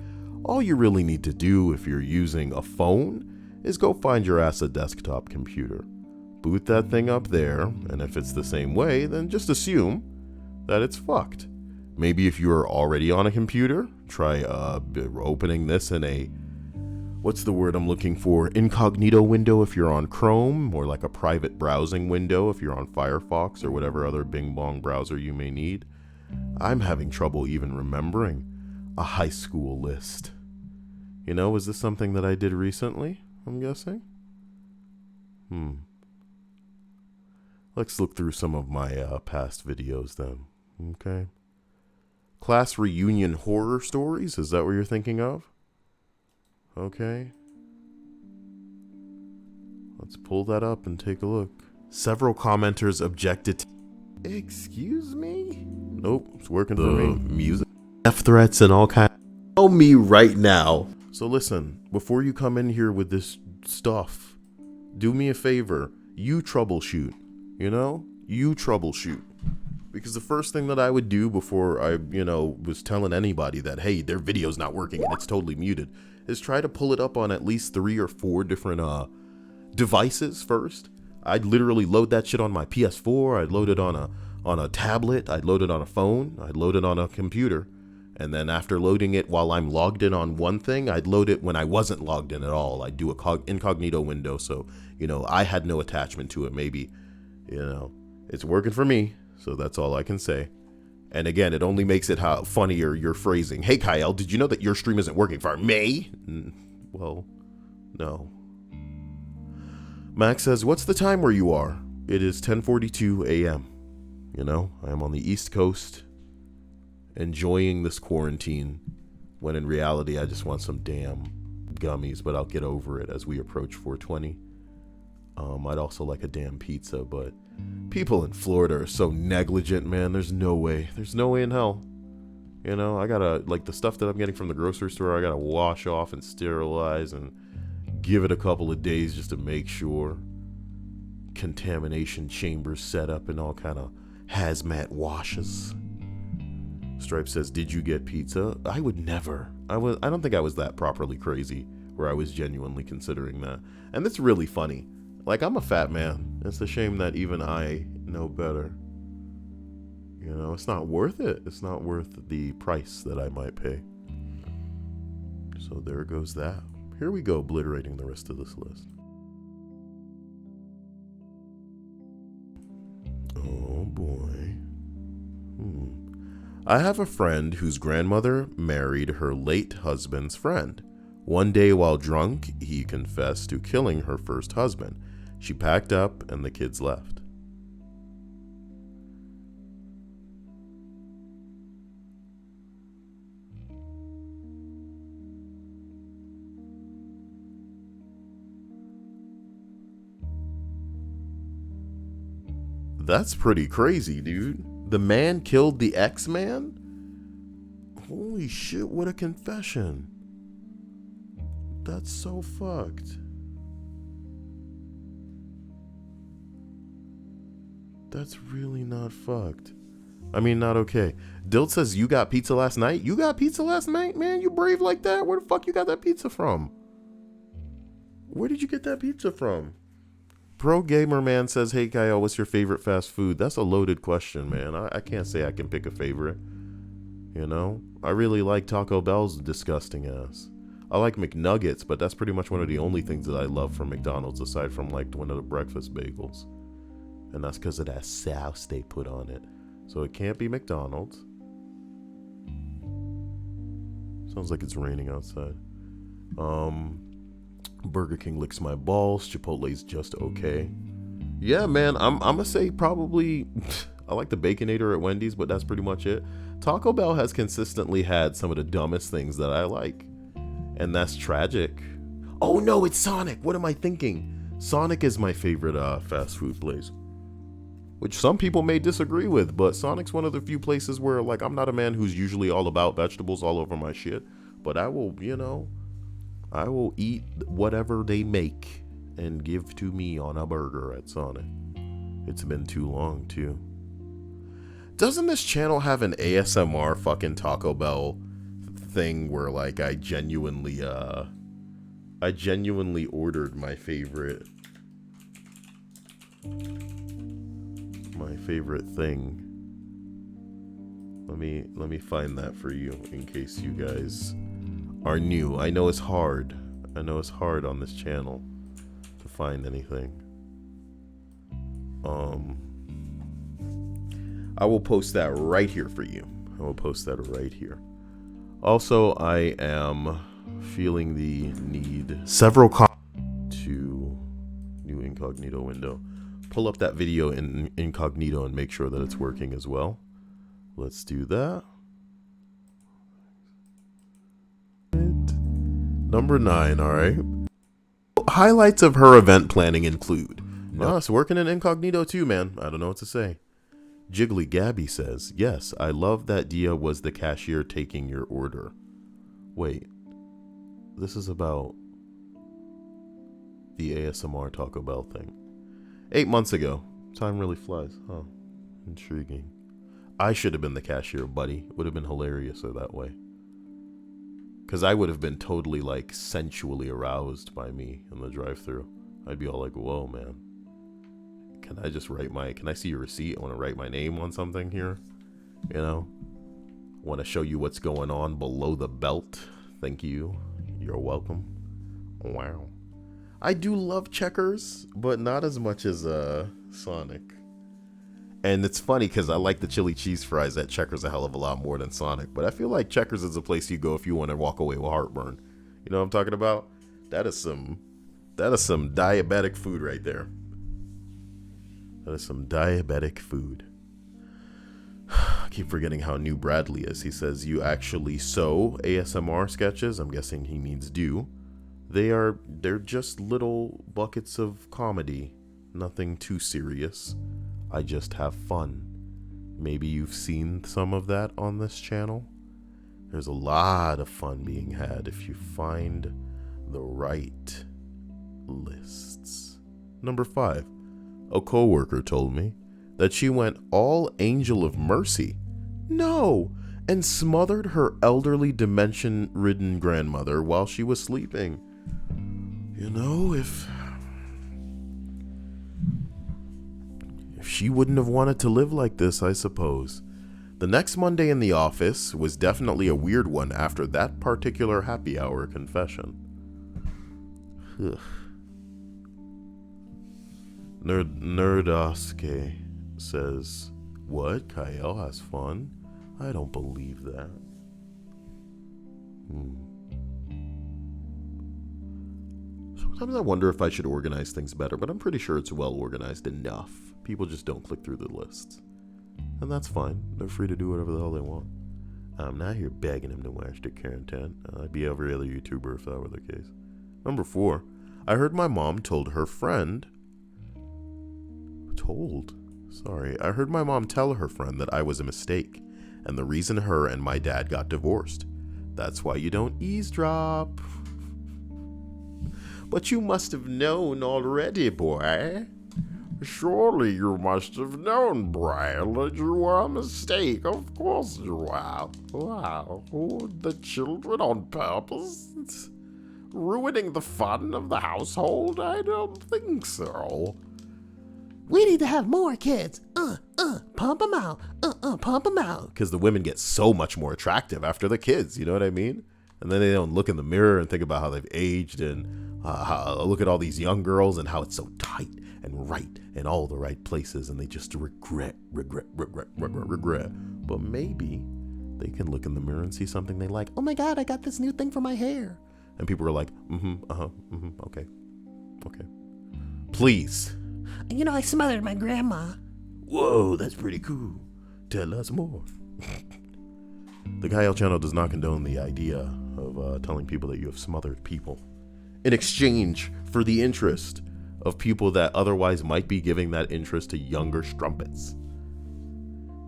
A: all you really need to do if you're using a phone is go find your ass a desktop computer. boot that thing up there, and if it's the same way, then just assume that it's fucked. Maybe if you're already on a computer, try opening this in a, what's the word I'm looking for, incognito window if you're on Chrome, or like a private browsing window if you're on Firefox or whatever other bing bong browser you may need. I'm having trouble even remembering a high school list. You know, is this something that I did recently, I'm guessing? Let's look through some of my past videos then. Okay. Class reunion horror stories, is that what you're thinking of? Okay. Let's pull that up and take a look. Several commenters objected to... Excuse me? Nope, it's working for me. Music. Death threats and all kinds. Tell me right now. So listen, before you come in here with this stuff, do me a favor. You troubleshoot. You know? You troubleshoot. Because the first thing that I would do before I, was telling anybody that, hey, their video's not working and it's totally muted, is try to pull it up on at least 3 or 4 different devices first. I'd literally load that shit on my PS4. I'd load it on a tablet. I'd load it on a phone. I'd load it on a computer. And then after loading it while I'm logged in on one thing, I'd load it when I wasn't logged in at all. I'd do a incognito window, so, I had no attachment to it. Maybe, it's working for me, so that's all I can say. And again, it only makes it funnier your phrasing. Hey, Cyael, did you know that your stream isn't working for me? Well, no. Max says, what's the time where you are? It is 10:42 a.m. I am on the East Coast, enjoying this quarantine, when in reality I just want some damn gummies, but I'll get over it as we approach 420. I'd also like a damn pizza, but people in Florida are so negligent, man. There's no way in hell. I gotta, the stuff that I'm getting from the grocery store, I gotta wash off and sterilize and give it a couple of days just to make sure. Contamination chambers set up and all kind of hazmat washes. Stripe says, did you get pizza? I would never. I don't think I was that properly crazy where I was genuinely considering that. And it's really funny. I'm a fat man. It's a shame that even I know better. It's not worth it. It's not worth the price that I might pay. So there goes that. Here we go, obliterating the rest of this list. Oh boy. I have a friend whose grandmother married her late husband's friend. One day while drunk, he confessed to killing her first husband. She packed up and the kids left. That's pretty crazy, dude. The man killed the ex-man? Holy shit, what a confession. That's so fucked. That's really not fucked. I mean, not okay. Dilt says, you got pizza last night? You got pizza last night, man? You brave like that? Where the fuck you got that pizza from? Where did you get that pizza from? Pro Gamer Man says, hey, Cyael, what's your favorite fast food? That's a loaded question, man. I can't say I can pick a favorite. I really like Taco Bell's disgusting ass. I like McNuggets, but that's pretty much one of the only things that I love from McDonald's, aside from one of the breakfast bagels. And that's because of that sauce they put on it. So it can't be McDonald's. Sounds like it's raining outside. Burger King licks my balls. Chipotle's just okay. Yeah, man, I'm gonna say probably I like the Baconator at Wendy's, but that's pretty much it. Taco Bell has consistently had some of the dumbest things that I like. And that's tragic. Oh no, it's Sonic. What am I thinking? Sonic is my favorite fast food place. Which some people may disagree with, but Sonic's one of the few places where, I'm not a man who's usually all about vegetables all over my shit, but I will, I will eat whatever they make and give to me on a burger at Sonic. It's been too long, too. Doesn't this channel have an ASMR fucking Taco Bell thing where, I genuinely ordered my favorite My favorite thing. Let me find that for you in case you guys are new. I know it's hard. I know it's hard on this channel to find anything. I will post that right here for you. I will post that right here. Also, I am feeling the need to new incognito window. Pull up that video in incognito and make sure that it's working as well. Let's do that. Number 9, all right. Highlights of her event planning include. No, it's working in incognito too, man. I don't know what to say. Jiggly Gabby says, yes, I love that Dia was the cashier taking your order. Wait, this is about the ASMR Taco Bell thing. 8 months ago. Time really flies. Huh. Intriguing. I should have been the cashier, buddy. Would have been hilarious that way. Because I would have been totally, like, sensually aroused by me in the drive-thru. I'd be all like, whoa, man. Can I just can I see your receipt? I want to write my name on something here. You know? Want to show you what's going on below the belt. Thank you. You're welcome. Wow. I do love Checkers, but not as much as Sonic. And it's funny because I like the chili cheese fries at Checkers a hell of a lot more than Sonic. But I feel like Checkers is a place you go if you want to walk away with heartburn. You know what I'm talking about? That is some diabetic food right there. That is some diabetic food. I keep forgetting how new Bradley is. He says, you actually sew ASMR sketches? I'm guessing he means do. They're just little buckets of comedy. Nothing too serious. I just have fun. Maybe you've seen some of that on this channel. There's a lot of fun being had if you find the right lists. Number 5. A coworker told me that she went all Angel of Mercy. No! And smothered her elderly dementia-ridden grandmother while she was sleeping. You know, if she wouldn't have wanted to live like this, I suppose. The next Monday in the office was definitely a weird one after that particular happy hour confession. Ugh. Nerdoske says, what? Cyael has fun? I don't believe that. Sometimes I wonder if I should organize things better, but I'm pretty sure it's well organized enough. People just don't click through the lists. And that's fine. They're free to do whatever the hell they want. I'm not here begging them to watch the content. I'd be every other YouTuber if that were the case. Number 4. I heard my mom told her friend... I heard my mom tell her friend that I was a mistake, and the reason her and my dad got divorced. That's why you don't eavesdrop. But you must have known already, boy. Surely you must have known, Brian, that you were a mistake. Of course you were. Wow. The children on purpose? Ruining the fun of the household? I don't think so.
B: We need to have more kids. Pump them out. Pump them out.
A: Because the women get so much more attractive after the kids, you know what I mean? And then they don't look in the mirror and think about how they've aged and look at all these young girls and how it's so tight and right in all the right places, and they just regret. But maybe they can look in the mirror and see something they like.
B: Oh my God, I got this new thing for my hair.
A: And people are like, okay. Please.
B: You know, I smothered my grandma.
A: Whoa, that's pretty cool. Tell us more. The Cyael channel does not condone the idea of telling people that you have smothered people in exchange for the interest of people that otherwise might be giving that interest to younger strumpets.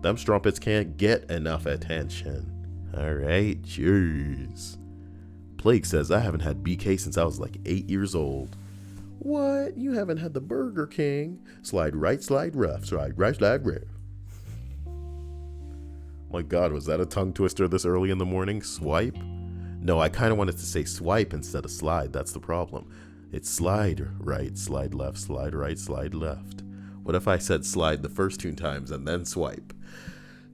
A: Them strumpets can't get enough attention. All right, cheers. Plague says, I haven't had BK since I was like 8 years old. What? You haven't had the Burger King? Slide right, slide left, slide right, slide left. My God, was that a tongue twister this early in the morning? Swipe? No, I kind of wanted to say swipe instead of slide. That's the problem. It's slide right, slide left, slide right, slide left. What if I said slide the first 2 times and then swipe?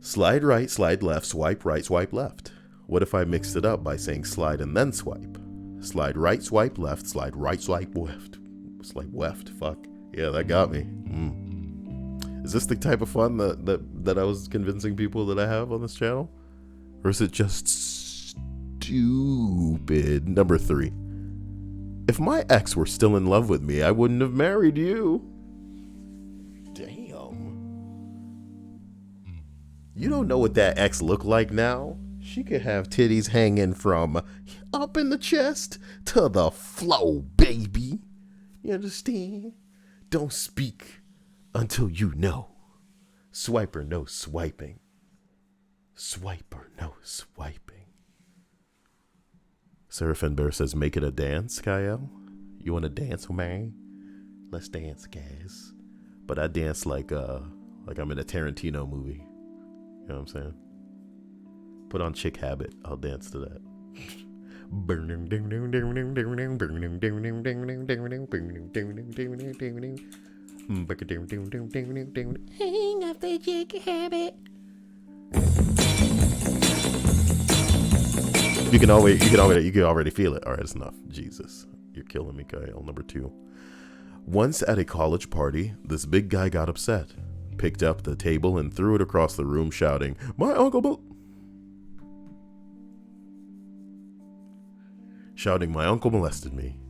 A: Slide right, slide left, swipe right, swipe left. What if I mixed it up by saying slide and then swipe? Slide right, swipe left, slide right, swipe left. Swipe left, fuck. Yeah, that got me. Is this the type of fun that I was convincing people that I have on this channel? Or is it just stupid? Number 3. If my ex were still in love with me, I wouldn't have married you. Damn. You don't know what that ex looked like now? She could have titties hanging from up in the chest to the floor, baby. You understand? Don't speak until you know. Swiper, no swiping. Swiper, no swiping. Seraphin Bear says, make it a dance, Cyael. You want to dance with me? Let's dance, guys. But I dance like I'm in a Tarantino movie. You know what I'm saying? Put on Chick Habit. I'll dance to that.
B: Hang off the Chick Habit.
A: You can already feel it. All right, it's enough. Jesus, you're killing me, Cyael. Number 2. Once at a college party, this big guy got upset, picked up the table and threw it across the room, shouting, "My uncle molested me."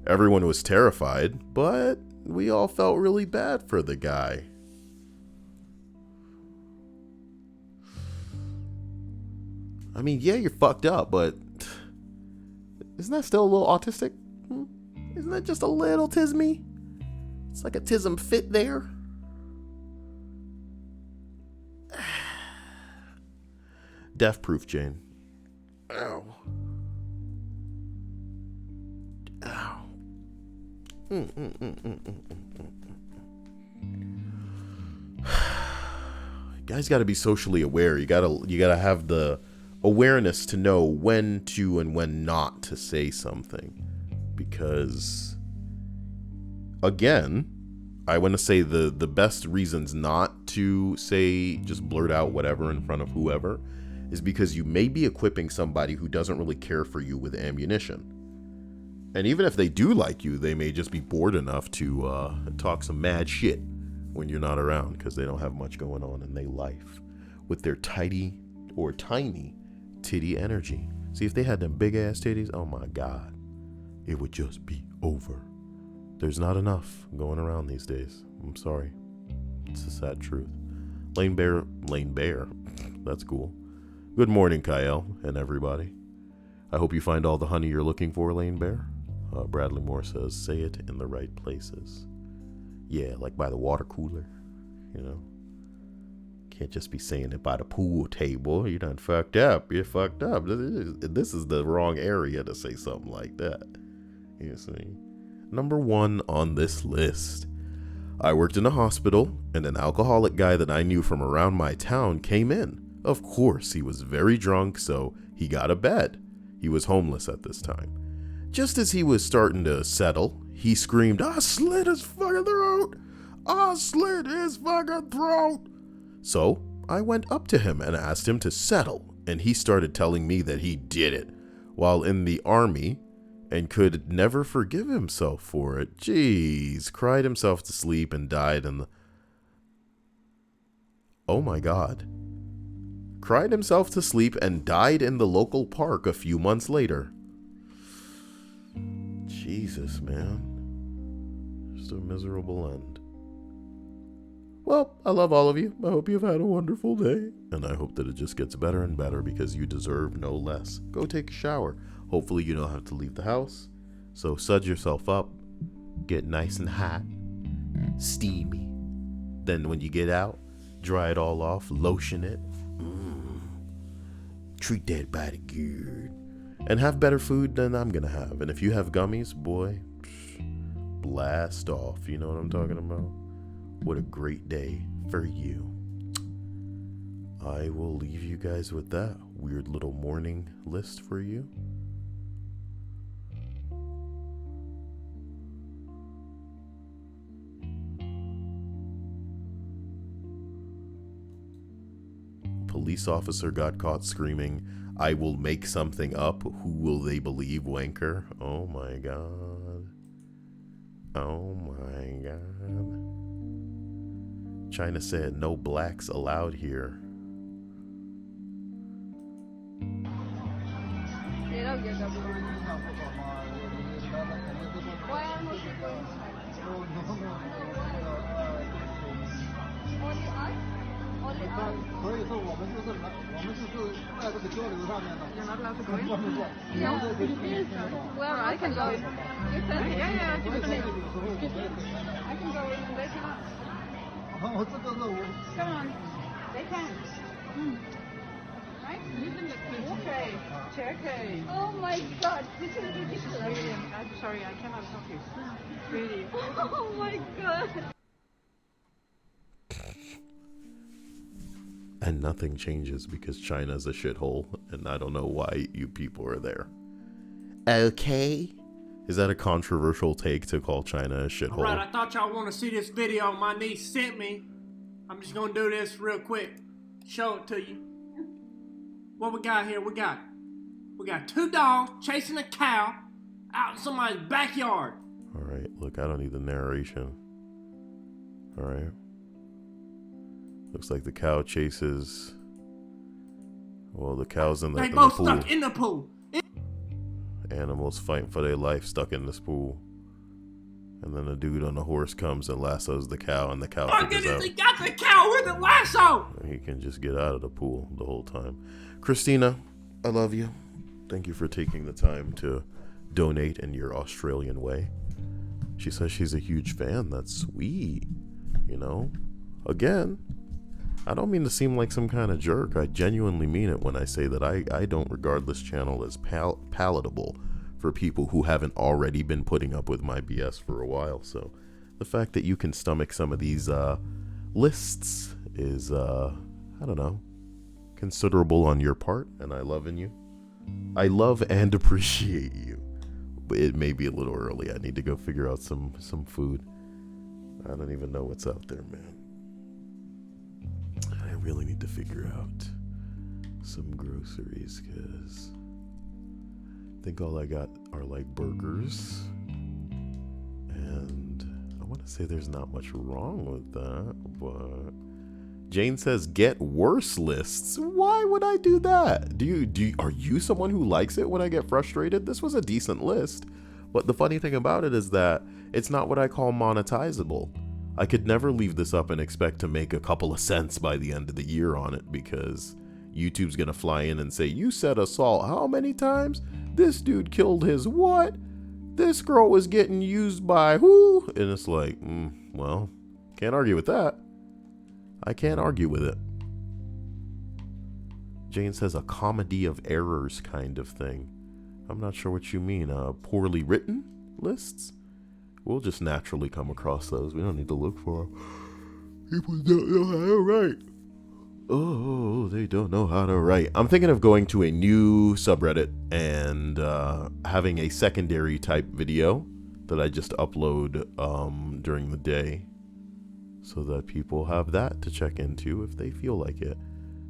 A: Everyone was terrified, but we all felt really bad for the guy. I mean, yeah, you're fucked up, but isn't that still a little autistic? Isn't that just a little tismy? It's like a tism fit there. Death proof, Jane. Ow. Ow. Guys got to be socially aware. You gotta have the awareness to know when to and when not to say something, because again, I want to say the best reasons not to say, just blurt out whatever in front of whoever, is because you may be equipping somebody who doesn't really care for you with ammunition. And even if they do like you, they may just be bored enough to talk some mad shit when you're not around, because they don't have much going on in their life with their tiny titty energy. See, if they had them big ass titties, oh my God, it would just be over. There's not enough going around these days. I'm sorry. It's the sad truth. Lane Bear. That's cool. Good morning, Cyael and everybody. I hope you find all the honey you're looking for, Lane Bear. Bradley Moore says, say it in the right places. Yeah, like by the water cooler, you know. Can't just be saying it by the pool table. You done fucked up. You're fucked up. This is the wrong area to say something like that. You see? Number 1 on this list. I worked in a hospital, and an alcoholic guy that I knew from around my town came in. Of course, he was very drunk, so he got a bed. He was homeless at this time. Just as he was starting to settle, he screamed, "I slit his fucking throat! I slit his fucking throat!" So I went up to him and asked him to settle, and he started telling me that he did it while in the army and could never forgive himself for it. Jeez, cried himself to sleep and died in the... Oh my God. Cried himself to sleep and died in the local park a few months later. Jesus, man. Just a miserable end. Well, I love all of you. I hope you've had a wonderful day. And I hope that it just gets better and better, because you deserve no less. Go take a shower. Hopefully you don't have to leave the house. So suds yourself up. Get nice and hot. Steamy. Then when you get out, dry it all off. Lotion it. Treat that body good. And have better food than I'm going to have. And if you have gummies, boy, blast off. You know what I'm talking about? What a great day for you. I will leave you guys with that weird little morning list for you. police officer got caught screaming, "I will make something up. Who will they believe, wanker?" Oh my god. Oh my god. China said no blacks allowed here.
D: Well, I can go. Yeah, give me a I can go in and they can't. Come on, they can. Right? Okay, okay. Oh my God, this is ridiculous. I'm sorry, I cannot help you. Really. Oh my God.
A: And nothing changes because China's a shithole, and I don't know why you people are there. Okay. Is that a controversial take to call China a shithole?
E: Alright, I thought y'all want to see this video my niece sent me. I'm just gonna do this real quick. Show it to you. What we got here? We got 2 dogs chasing a cow out in somebody's backyard.
A: Alright, look, I don't need the narration. Alright. Looks like the cow chases... Well, the cow's in the pool. They both
E: stuck in the pool.
A: Animals fighting for their life stuck in this pool. And then a dude on a horse comes and lassos the cow, and the cow figures out
E: he got the cow with the lasso!
A: he can just get out of the pool the whole time. Christina, I love you. Thank you for taking the time to donate in your Australian way. She says she's a huge fan. That's sweet. You know? Again, I don't mean to seem like some kind of jerk. I genuinely mean it when I say that I don't regard this channel as palatable for people who haven't already been putting up with my BS for a while. So the fact that you can stomach some of these lists is, I don't know, considerable on your part, and I love and appreciate you. But it may be a little early. I need to go figure out some food. I don't even know what's out there, man. I really need to figure out some groceries, because I think all I got are like burgers, and I want to say there's not much wrong with that, but Jane says get worse lists. Why would I do that? Are you someone who likes it when I get frustrated? This was a decent list, but the funny thing about it is that it's not what I call monetizable. I could never leave this up and expect to make a couple of cents by the end of the year on it, because YouTube's gonna fly in and say, you said assault how many times? This dude killed his what? This girl was getting used by who? And it's like, well, can't argue with that. I can't argue with it. Jane says a comedy of errors kind of thing. I'm not sure what you mean. Poorly written lists? We'll just naturally come across those. We don't need to look for them. People don't know how to write. Oh, they don't know how to write. I'm thinking of going to a new subreddit and having a secondary type video that I just upload during the day, so that people have that to check into if they feel like it.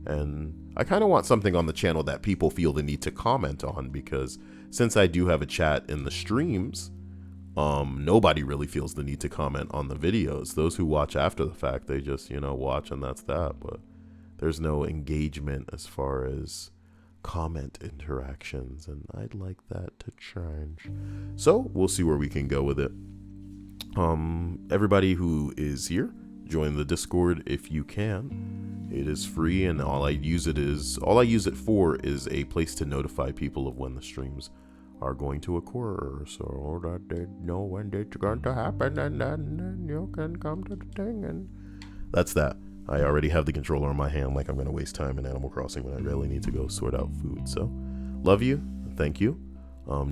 A: And I kind of want something on the channel that people feel the need to comment on, because since I do have a chat in the streams, nobody really feels the need to comment on the videos. Those who watch after the fact, they just, watch and that's that. But there's no engagement as far as comment interactions, and I'd like that to change. So we'll see where we can go with it. Everybody who is here, join the Discord if you can. It is free, and all I use it for is a place to notify people of when the streams are going to occur, so that they know when it's going to happen, and then you can come to the thing. And that's that. I already have the controller in my hand, like I'm going to waste time in Animal Crossing when I really need to go sort out food. So love you, thank you.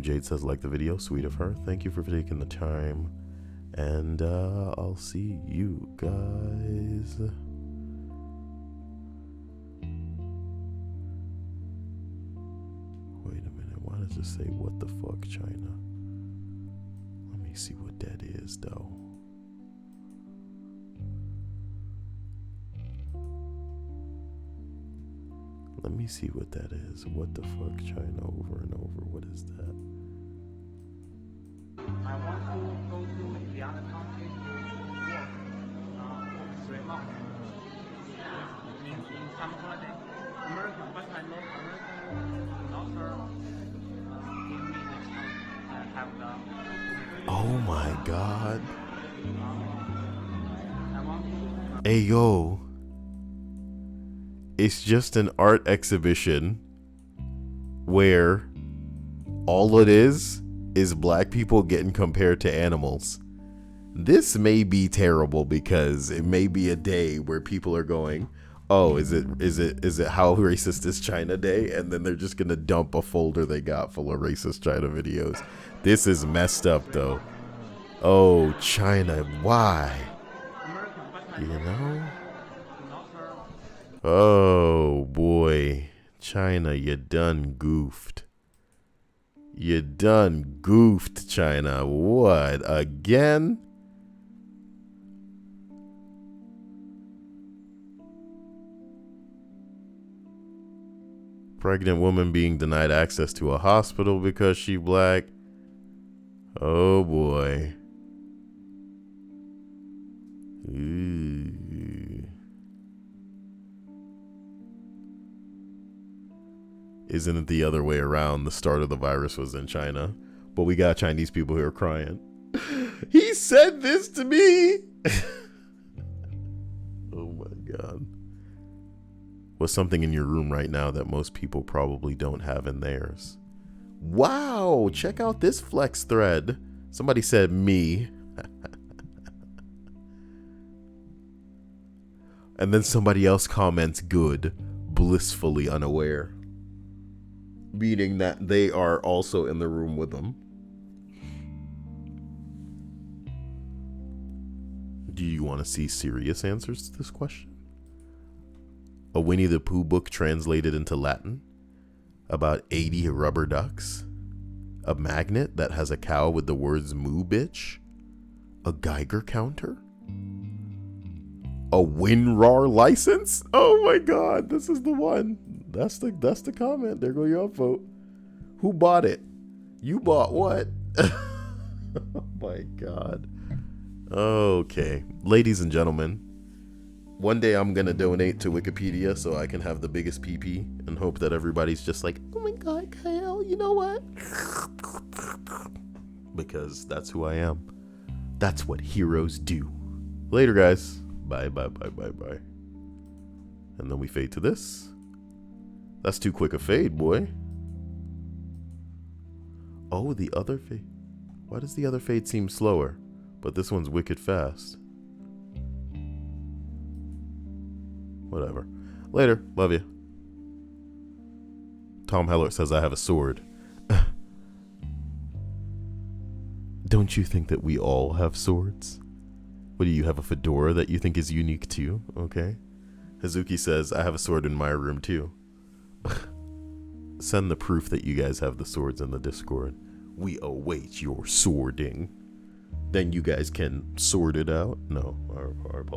A: Jade says like the video, sweet of her. Thank you for taking the time, and I'll see you guys. Wait a minute, why does it say what the fuck, China? Let me see what that is though. Let me see what that is. What the fuck? China over and over. What is that?
F: I want to go to the other country to work 3 months in summer holiday. American, but I know American doctor give me next time I have the.
A: Oh my god.
F: I want to.
A: Hey yo. It's just an art exhibition where all it is black people getting compared to animals. This may be terrible because it may be a day where people are going, oh, is it how racist is China Day? And then they're just gonna dump a folder they got full of racist China videos. This is messed up though. Oh, China, why? You know? Oh boy, China, you done goofed. You done goofed, China. What, again? Pregnant woman being denied access to a hospital because she black. Oh boy. Ooh. Isn't it the other way around? The start of the virus was in China, but we got Chinese people who are crying. He said this to me. Oh my God. What's something in your room right now that most people probably don't have in theirs? Wow, check out this flex thread. Somebody said me. And then somebody else comments good, blissfully unaware. Meaning that they are also in the room with them. Do you want to see serious answers to this question? A Winnie the Pooh book translated into Latin? About 80 rubber ducks? A magnet that has a cow with the words moo bitch? A Geiger counter? A WinRAR license? Oh my God, this is the one. That's the comment. There go your vote. Who bought it? You bought what? Oh my God. Okay, ladies and gentlemen, one day I'm gonna donate to Wikipedia so I can have the biggest PP and hope that everybody's just like, oh my God, Cyael, you know what? Because that's who I am. That's what heroes do. Later, guys. Bye, bye, bye, bye, bye. And then we fade to this. That's too quick a fade, boy. Oh, the other fade. Why does the other fade seem slower? But this one's wicked fast. Whatever. Later. Love you. Tom Heller says I have a sword. Don't you think that we all have swords? What do you have, a fedora that you think is unique too? Okay. Hazuki says I have a sword in my room too. Send the proof that you guys have the swords in the Discord. We await your swording. Then you guys can sort it out. No, our apologies.